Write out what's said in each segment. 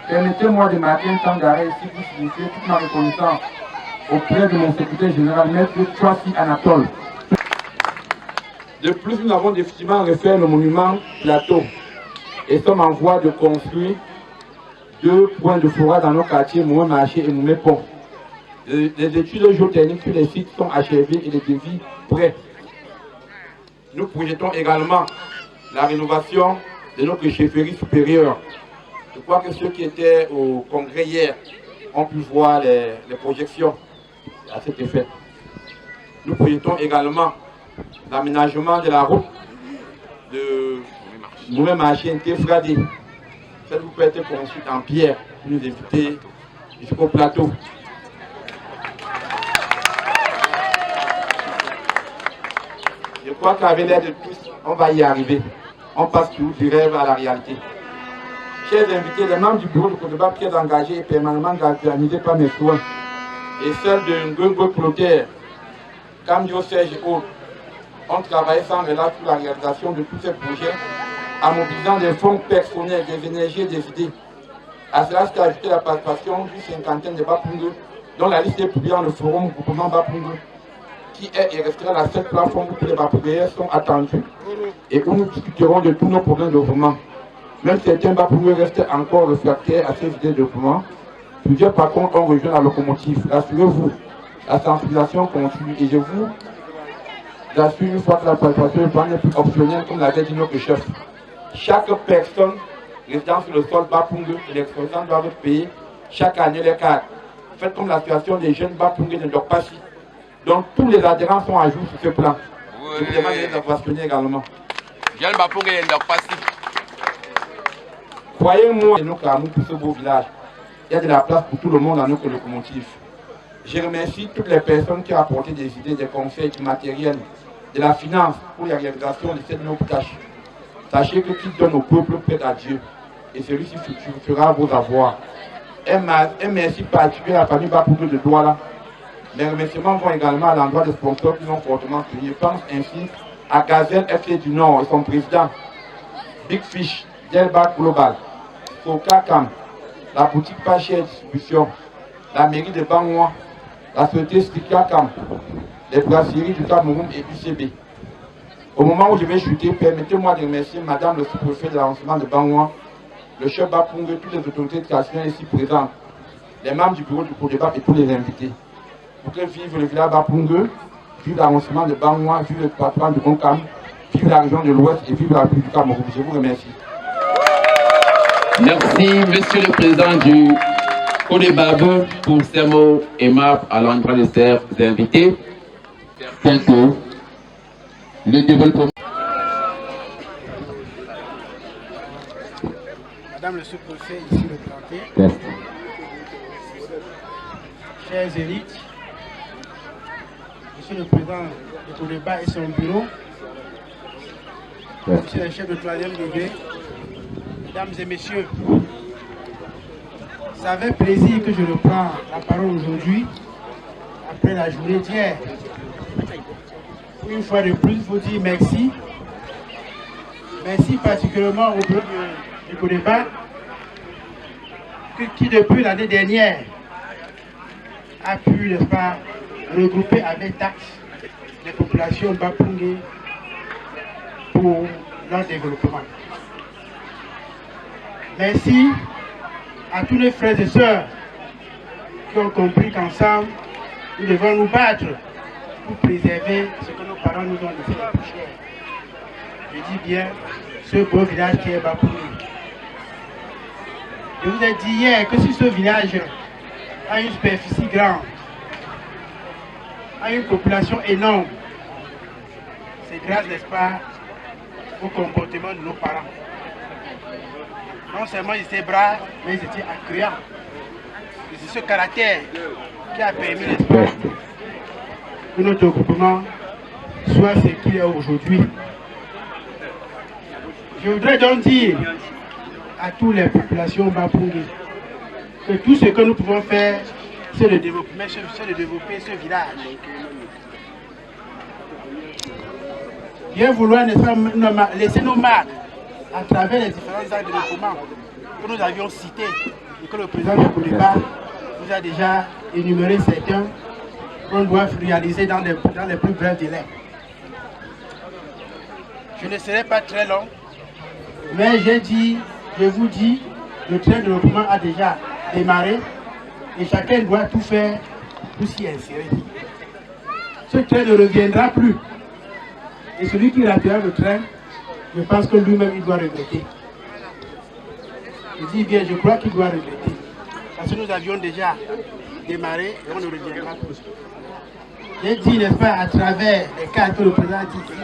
Permettez-moi de marquer un temps d'arrêt ici pour signifier toute ma reconnaissance auprès de mon secrétaire général, Maître Chouassi Anatole. De plus, nous avons définitivement refait le monument plateau et sommes en voie de construire 2 points de forage dans nos quartiers, Moumé Marché et Moumé Pont. Les études géotechniques sur les sites sont achevées et les devis prêts. Nous projetons également la rénovation de notre chefferie supérieure. Je crois que ceux qui étaient au congrès hier ont pu voir les projections à cet effet. Nous projetons également l'aménagement de la route de Moumé Marché Nté-Fradé. Cette route peut être construite en pierre pour nous éviter jusqu'au plateau. Je crois qu'avec l'aide de tous, on va y arriver. On passe du rêve à la réalité. Chers invités, les membres du bureau de Kodeba, très engagés et permanemment organisés par mes soins, et celles de Ngongo Clotaire, Camio Serge et autres, ont travaillé sans relâche pour la réalisation de tous ces projets, en mobilisant des fonds personnels, des énergies et des idées. À cela s'est ajoutée la participation d'une cinquantaine de Bapungue, dont la liste est publiée dans le forum groupement Bapungue, qui est et restera la seule plateforme où tous les Bapungéens sont attendus et où nous discuterons de tous nos problèmes de développement. Même certains Bapungés restent encore réfractaires à ces idées de développement, plusieurs par contre ont rejoint la locomotive. Rassurez-vous, la sensibilisation continue et je vous assure une fois que la participation n'est plus optionnelle comme l'avait dit notre chef. Chaque personne résidant sur le sol Bapungé et les exploitants doivent payer chaque année les cartes. Faites comme la situation des jeunes Bapungés ne dort pas si. Donc tous les adhérents sont à jour sur ce plan. Oui. Je vous demande de les questionner également. Jeunes Bapungé ne dort pas si. Croyez-moi, nous clamons pour ce beau village. Il y a de la place pour tout le monde dans notre locomotive. Je remercie toutes les personnes qui ont apporté des idées, des conseils, du matériel, de la finance pour la réalisation de cette noble tâche. Sachez que qui donne au peuple prête à Dieu, et celui-ci fera vos avoirs. Un merci particulier à la famille Bapungé de Douala. Les remerciements vont également à l'endroit des sponsors qui l'ont fortement suivi. Je pense ainsi à Gazelle FC du Nord et son président, Big Fish, Delbar Global, Soka Cam, la boutique Pachère Distribution, la mairie de Bangwa, la société Stika Cam, les brasseries du Cameroun et UCB. Au moment où je vais chuter, permettez-moi de remercier Madame le sous-préfet de l'arrondissement de Bangwa, le chef Bapungé, toutes les autorités traditionnelles ici présentes, les membres du bureau du Kodeba et tous les invités. Pour que vive le village Bapungé, vive l'arrondissement de Bangwa, vive le patron du Concam, vive la région de l'Ouest et vive la République du Cameroun. Je vous remercie. Merci, Monsieur le Président du Kodeba pour ces mots aimables à l'endroit de ces invités. Tel que le développement. Madame le sous-préfet, ici le planté. Merci. Chers élites, Monsieur le Président de Kodeba et son bureau, Monsieur le chef de 3e degré, Mesdames et Messieurs, ça fait plaisir que je reprends la parole aujourd'hui, après la journée d'hier. Une fois de plus, il faut dire merci. Merci particulièrement au bureau de Kodeba, qui depuis l'année dernière a pu, n'est-ce pas, regrouper avec taxe les populations Bapungé pour leur développement. Merci à tous les frères et sœurs qui ont compris qu'ensemble, nous devons nous battre pour préserver ce que nos parents nous ont laissé les plus cher. Je dis bien ce beau village qui est Bapungé. Je vous ai dit hier que si ce village a une superficie grande, a une population énorme, c'est grâce, n'est-ce pas, au comportement de nos parents. Non seulement ils étaient braves, mais ils étaient accueillants. Et c'est ce caractère qui a permis, n'est-ce pas, que notre groupement soit ce qu'il est aujourd'hui. Je voudrais donc dire à toutes les populations Bapungé que tout ce que nous pouvons faire, c'est de développer ce village. Bien vouloir laisser nos marques à travers les différents actes de développement que nous avions cités et que le président du Codeba vous a déjà énuméré certains qu'on doit réaliser dans les plus brefs délais. Je ne serai pas très long, mais je vous dis, le train de développement a déjà démarré et chacun doit tout faire pour s'y insérer. Ce train ne reviendra plus. Et celui qui ratera le train, je pense que lui-même, il doit regretter. Je dis bien, je crois qu'il doit regretter. Parce que nous avions déjà démarré et on ne reviendra plus. J'ai dit, n'est-ce pas, à travers les cartes que le président a dit ici,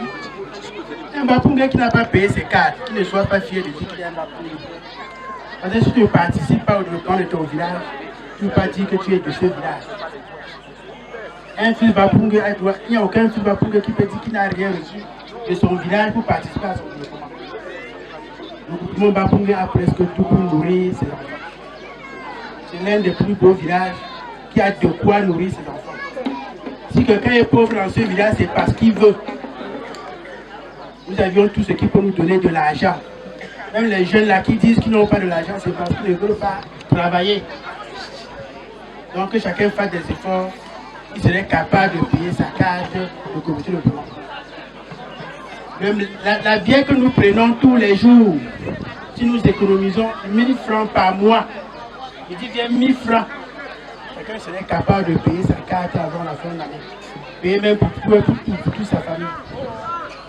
un Bapungé qui n'a pas payé ses cartes, qui ne soit pas fier de dire qu'il est un Bapungé. Parce que si tu ne participes pas au développement de ton village, tu ne peux pas dire que tu es de ce village. Un fils Bapungé, il n'y a aucun fils Bapungé qui peut dire qu'il n'a rien reçu de son village pour participer à son développement. Le groupement Bapungé a presque tout pour nourrir ses enfants. C'est l'un des plus beaux villages qui a de quoi nourrir ses enfants. Si quelqu'un est pauvre dans ce village, c'est parce qu'il veut. Nous avions tout ce qui peut nous donner de l'argent. Même les jeunes là qui disent qu'ils n'ont pas de l'argent, c'est parce qu'ils ne veulent pas travailler. Donc que chacun fasse des efforts, il serait capable de payer sa carte de comité de développement. Même la bière que nous prenons tous les jours, si nous économisons 1000 francs par mois, je dis bien 1000 francs, chacun serait capable de payer sa carte avant la fin de l'année. Payer même pour toute sa famille.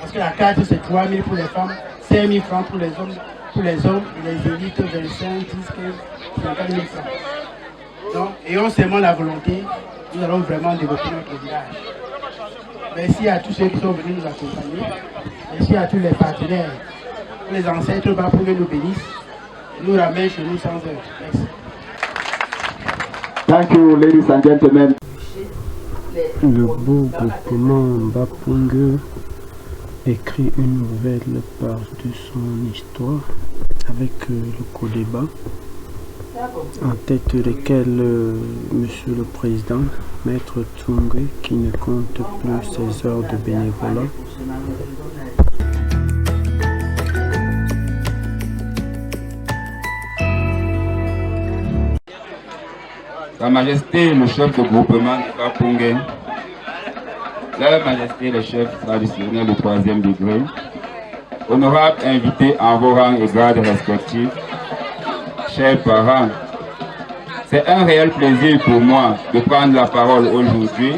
Parce que la carte c'est 3 000 pour les femmes, 5 000 francs pour les hommes, et les élites 25, 10, 15, 50 000 francs. Donc, ayons seulement la volonté, nous allons vraiment développer notre village. Merci à tous ceux qui sont venus nous accompagner. Merci à tous les partenaires. Les ancêtres Bapungé nous bénissent et nous ramènent chez nous sans heure. Merci. Thank you, ladies and gentlemen. Le beau groupement Bapungé écrit une nouvelle page de son histoire avec le Codeba, en tête desquels Monsieur le Président, Maître Tsungé, qui ne compte plus ses heures de bénévolat. Sa Majesté le chef de groupement de Bapungé, Leur Majesté le chef traditionnel du 3e degré, honorables invités en vos rangs et grades respectifs, chers parents, c'est un réel plaisir pour moi de prendre la parole aujourd'hui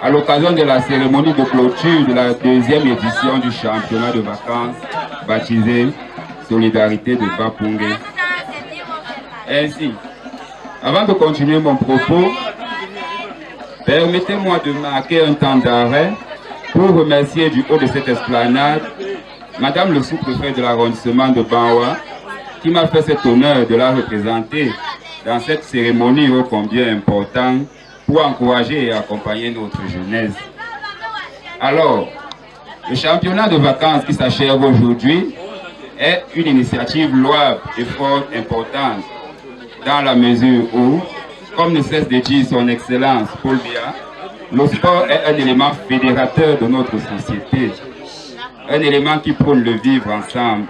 à l'occasion de la cérémonie de clôture de la 2e édition du championnat de vacances baptisé Solidarité de Bapungé. Ainsi, avant de continuer mon propos, permettez-moi de marquer un temps d'arrêt pour remercier du haut de cette esplanade Madame le sous-préfet de l'arrondissement de Banwa, qui m'a fait cet honneur de la représenter dans cette cérémonie ô combien importante pour encourager et accompagner notre jeunesse. Alors, le championnat de vacances qui s'achève aujourd'hui est une initiative louable et fort importante dans la mesure où, comme ne cesse de dire son Excellence Paul Biya, le sport est un élément fédérateur de notre société, un élément qui prône le vivre ensemble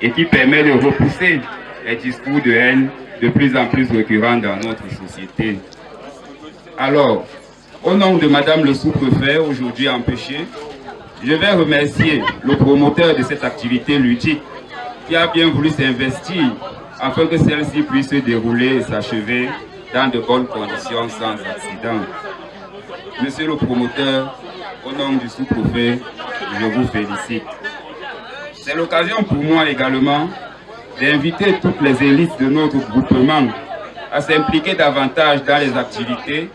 et qui permet de repousser les discours de haine de plus en plus récurrents dans notre société. Alors, au nom de Madame le sous-préfet, aujourd'hui empêché, je vais remercier le promoteur de cette activité ludique qui a bien voulu s'investir afin que celle-ci puisse se dérouler et s'achever dans de bonnes conditions sans accident. Monsieur le promoteur, au nom du sous-préfet, je vous félicite. C'est l'occasion pour moi également d'inviter toutes les élites de notre groupement à s'impliquer davantage dans les activités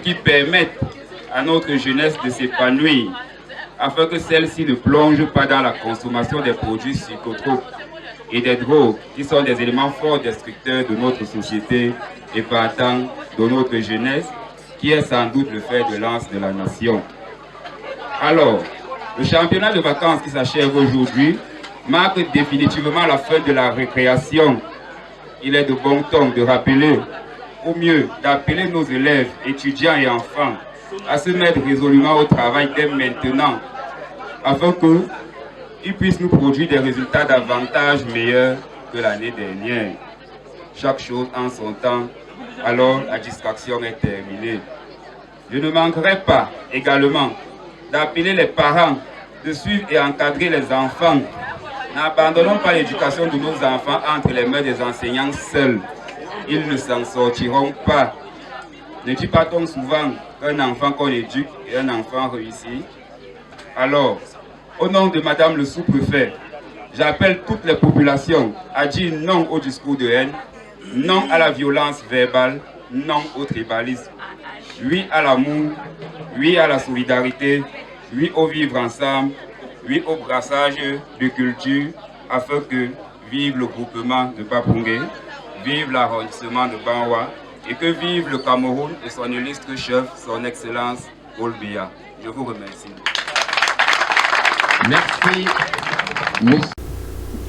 qui permettent à notre jeunesse de s'épanouir, afin que celle-ci ne plonge pas dans la consommation des produits psychotropes et des drogues, qui sont des éléments forts destructeurs de notre société et partant de notre jeunesse, qui est sans doute le fer de lance de la nation. Alors, le championnat de vacances qui s'achève aujourd'hui marque définitivement la fin de la récréation. Il est de bon ton de rappeler, ou mieux, d'appeler nos élèves, étudiants et enfants à se mettre résolument au travail dès maintenant, afin qu'ils puissent nous produire des résultats davantage meilleurs que l'année dernière. Chaque chose en son temps, alors la distraction est terminée. Je ne manquerai pas également d'appeler les parents de suivre et encadrer les enfants. N'abandonnons pas l'éducation de nos enfants entre les mains des enseignants seuls. Ils ne s'en sortiront pas. Ne dit pas-on souvent qu'un enfant qu'on éduque est un enfant réussi? Alors, au nom de Madame le sous-préfet, j'appelle toutes les populations à dire non au discours de haine, non à la violence verbale, non au tribalisme. Oui à l'amour, oui à la solidarité, oui au vivre ensemble, oui au brassage de culture, afin que vive le groupement de Bapungé, vive l'arrondissement de Banwa, et que vive le Cameroun et son illustre chef, son Excellence Paul Biya. Je vous remercie. Merci.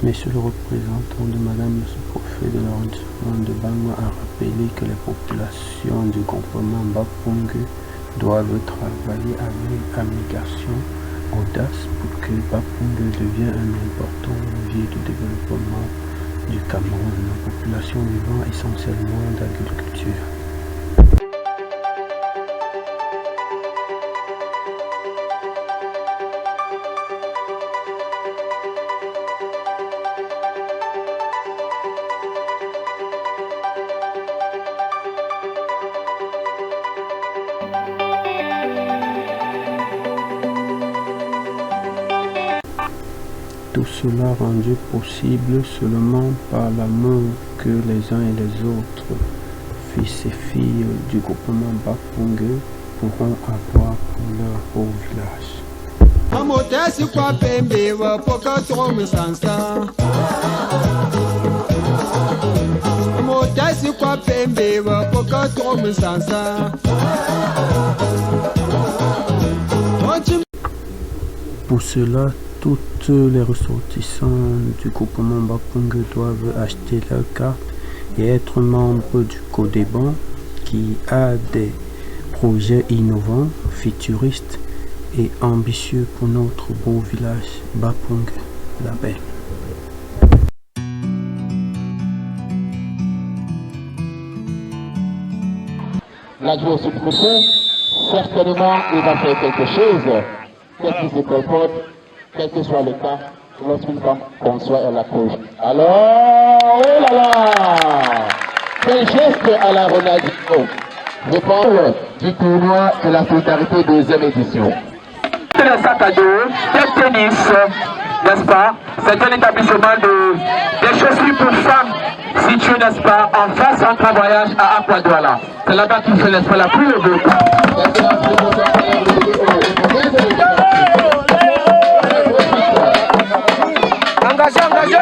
Monsieur le représentant de Madame le sous-préfet de l'arrondissement de Banwa a rappelé que les populations du groupement Bapungé doivent travailler avec abnégation, audace pour que Bapungé devienne un important levier de développement du Cameroun, la population vivant essentiellement d'agriculture. Tout cela rendu possible seulement par l'amour que les uns et les autres, fils et filles du groupement Bapungé, pourront avoir pour leur beau village. Pour cela, toutes les ressortissants du groupement Bapungé doivent acheter leur carte et être membres du Codéban qui a des projets innovants, futuristes et ambitieux pour notre beau village Bapungé, la belle. L'adjoint sous-préfet, certainement, il va faire quelque chose. Qu'est-ce qui se comporte, quel que soit le cas, lorsqu'une femme conçoit, elle accouche. Alors, oh là là, quel geste à la Ronaldinho. Je parle du tournoi de la solidarité deuxième édition. C'est le sac à dos, le tennis, n'est-ce pas? C'est un établissement des chaussures pour femmes situé, n'est-ce pas, en face entre voyage à Aquadouala. C'est là-bas qu'il fait, n'est-ce pas, la plus heureux. Engagé, engagé.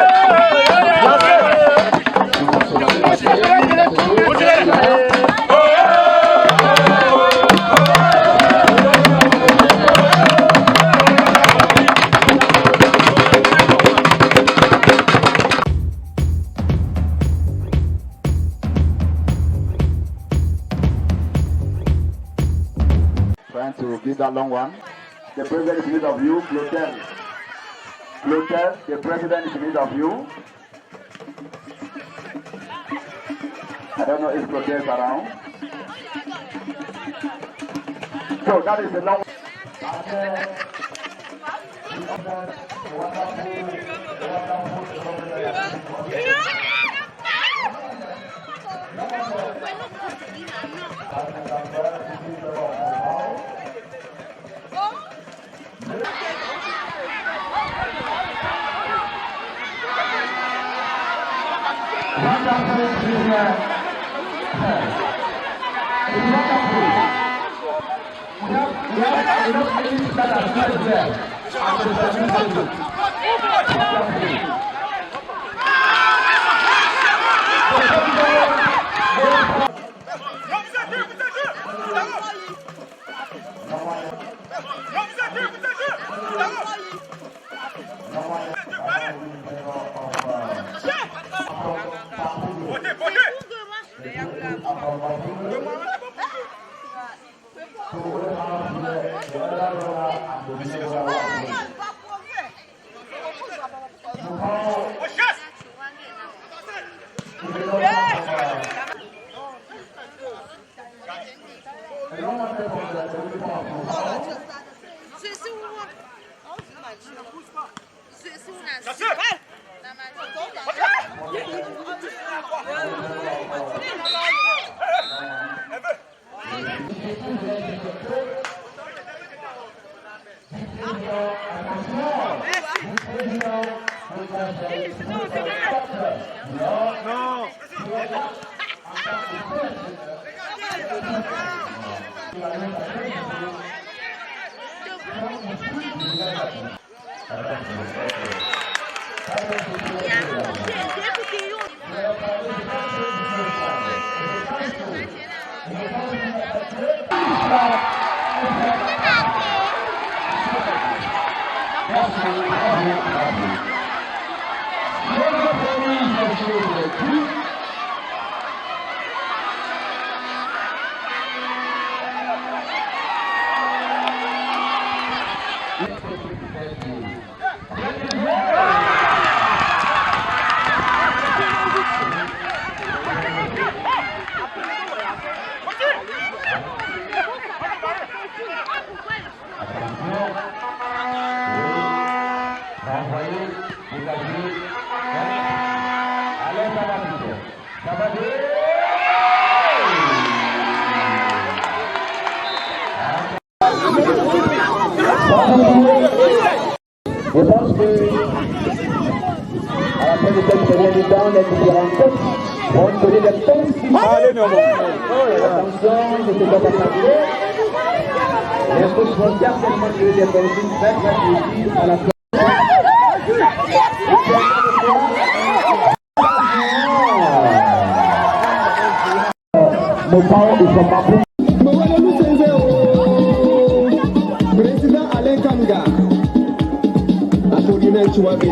Trying to give that long one. The president is in need of you, Clotel. Clotel, the president is in need of you. I don't know if Clotel is around. So that is the long dans les différentes têtes. On connaît les têtes. Attention, je ne sais pas passer. Les choses vont certainement jouer des consignes très précises à la fin. Mon parent, ils sont pas bons. Président Alain Kanga, Apollinaire Chouabé.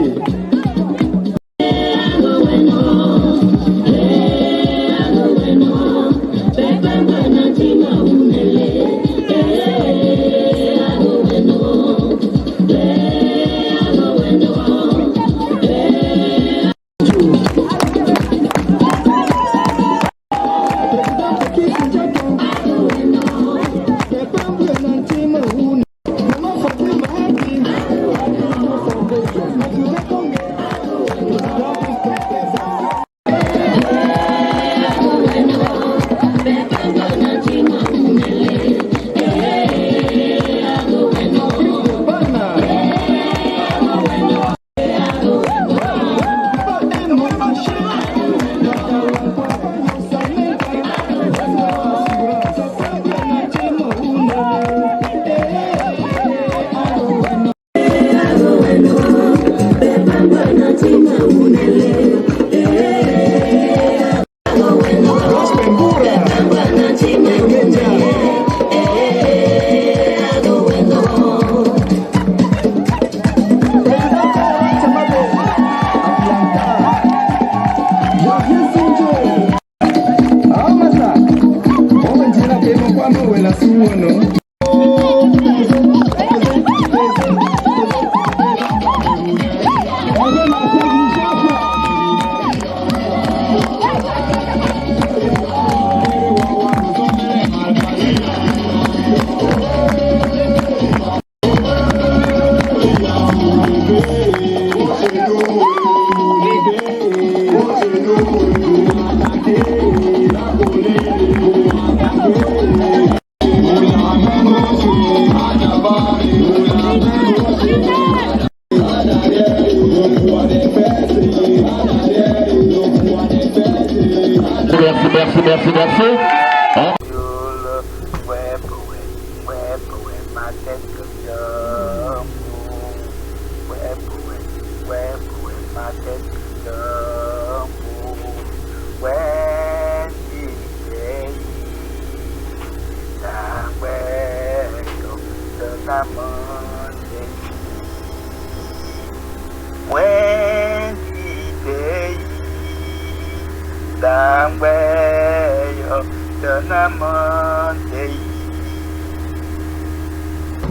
Merci.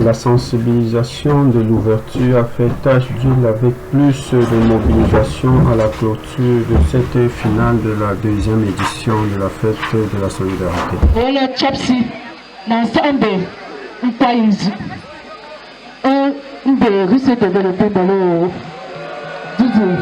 La sensibilisation de l'ouverture a fait tâche d'huile avec plus de mobilisation à la clôture de cette finale de la deuxième édition de la fête de la solidarité. Voilà, Chapsi, l'ensemble du pays, un des risques de développer dans le Didier.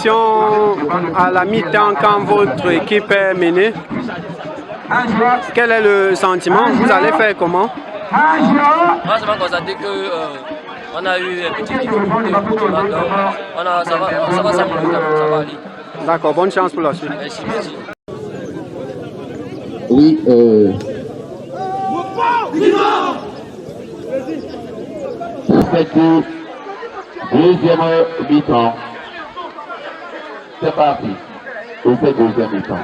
position à la mi-temps quand votre équipe est menée? Quel est le sentiment? Vous allez faire comment? Moi, je vais constater que on a eu un petit difficulté maintenant. Ça va s'améliorer, ça va aller. D'accord, bonne chance pour la suite. Merci, merci. Oui, c'est tout. Deuxième mi-temps. C'est parti. Pour cette deuxième mi-temps.